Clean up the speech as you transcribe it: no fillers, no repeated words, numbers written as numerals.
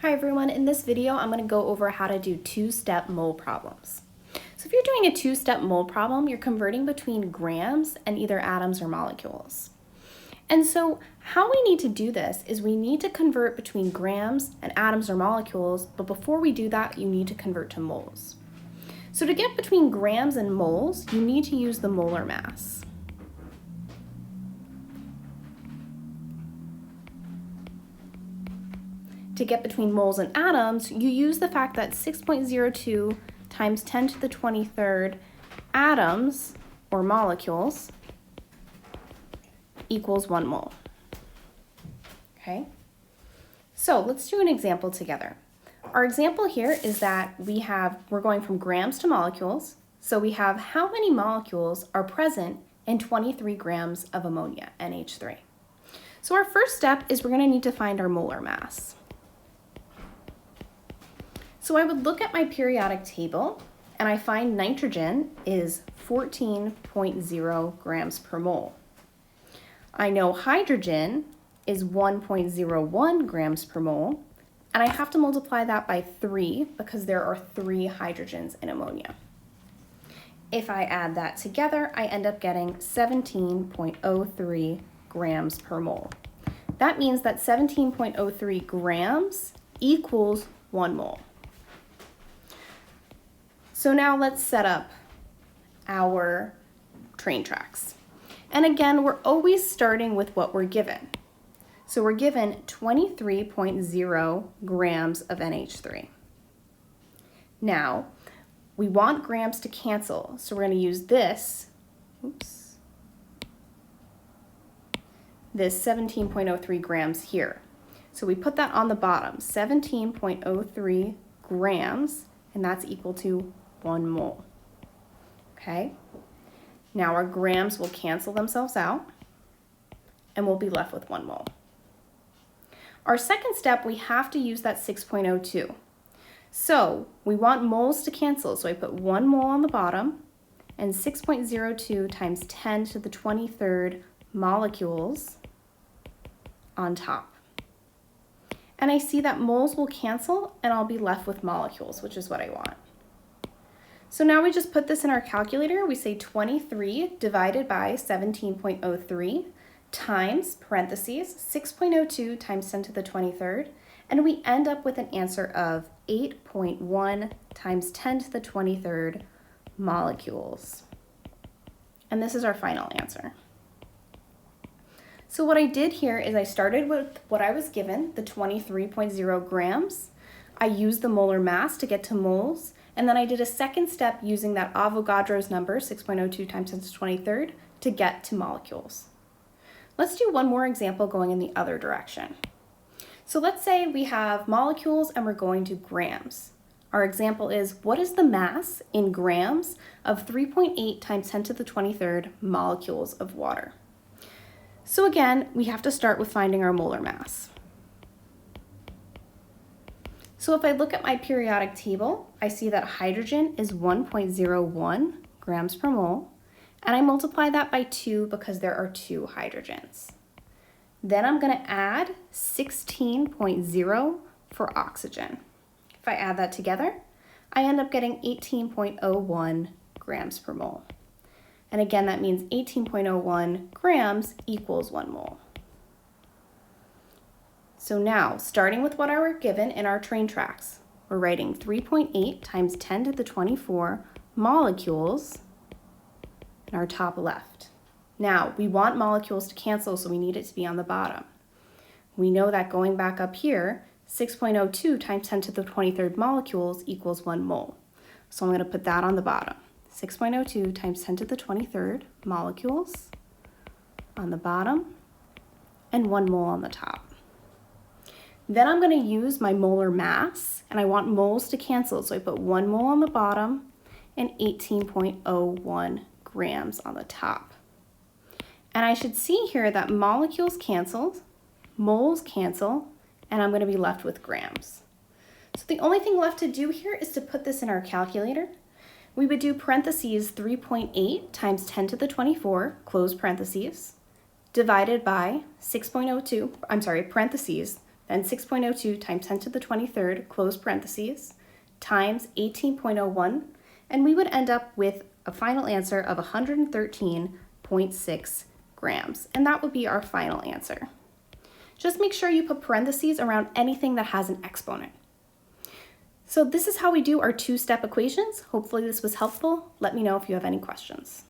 Hi everyone, in this video I'm going to go over how to do two-step mole problems. So if you're doing a two-step mole problem, you're converting between grams and either atoms or molecules. And so how we need to do this is we need to convert between grams and atoms or molecules, but before we do that, you need to convert to moles. So to get between grams and moles, you need to use the molar mass. To get between moles and atoms, you use the fact that 6.02 times 10 to the 23rd atoms, or molecules, equals 1 mole. Okay? So let's do an example together. Our example here is that we're going from grams to molecules, so we have how many molecules are present in 23 grams of ammonia, NH3. So our first step is we're going to need to find our molar mass. So I would look at my periodic table and I find nitrogen is 14.0 grams per mole. I know hydrogen is 1.01 grams per mole, and I have to multiply that by 3 because there are 3 hydrogens in ammonia. If I add that together, I end up getting 17.03 grams per mole. That means that 17.03 grams equals 1 mole. So now let's set up our train tracks. And again, we're always starting with what we're given. So we're given 23.0 grams of NH3. Now, we want grams to cancel, so we're going to use this 17.03 grams here. So we put that on the bottom, 17.03 grams, and that's equal to 1 mole. Okay? Now our grams will cancel themselves out, and we'll be left with 1 mole. Our second step, we have to use that 6.02. So we want moles to cancel, so I put 1 mole on the bottom, and 6.02 times 10 to the 23rd molecules on top. And I see that moles will cancel, and I'll be left with molecules, which is what I want. So now we just put this in our calculator. We say 23 divided by 17.03 times, parentheses, 6.02 times 10 to the 23rd, and we end up with an answer of 8.1 times 10 to the 23rd molecules. And this is our final answer. So what I did here is I started with what I was given, the 23.0 grams. I used the molar mass to get to moles, and then I did a second step using that Avogadro's number, 6.02 times 10 to the 23rd, to get to molecules. Let's do one more example going in the other direction. So let's say we have molecules and we're going to grams. Our example is, what is the mass in grams of 3.8 times 10 to the 23rd molecules of water? So again, we have to start with finding our molar mass. So if I look at my periodic table, I see that hydrogen is 1.01 grams per mole, and I multiply that by 2 because there are 2 hydrogens. Then I'm going to add 16.0 for oxygen. If I add that together, I end up getting 18.01 grams per mole. And again, that means 18.01 grams equals 1 mole. So now, starting with what I were given in our train tracks, we're writing 3.8 times 10 to the 24 molecules in our top left. Now, we want molecules to cancel, so we need it to be on the bottom. We know that going back up here, 6.02 times 10 to the 23rd molecules equals 1 mole. So I'm going to put that on the bottom. 6.02 times 10 to the 23rd molecules on the bottom, and 1 mole on the top. Then I'm going to use my molar mass, and I want moles to cancel, so I put 1 mole on the bottom and 18.01 grams on the top. And I should see here that molecules canceled, moles cancel, and I'm going to be left with grams. So the only thing left to do here is to put this in our calculator. We would do parentheses 3.8 times 10 to the 24, close parentheses, divided by 6.02, parentheses, then 6.02 times 10 to the 23rd, close parentheses, times 18.01, and we would end up with a final answer of 113.6 grams, and that would be our final answer. Just make sure you put parentheses around anything that has an exponent. So this is how we do our two-step equations. Hopefully this was helpful. Let me know if you have any questions.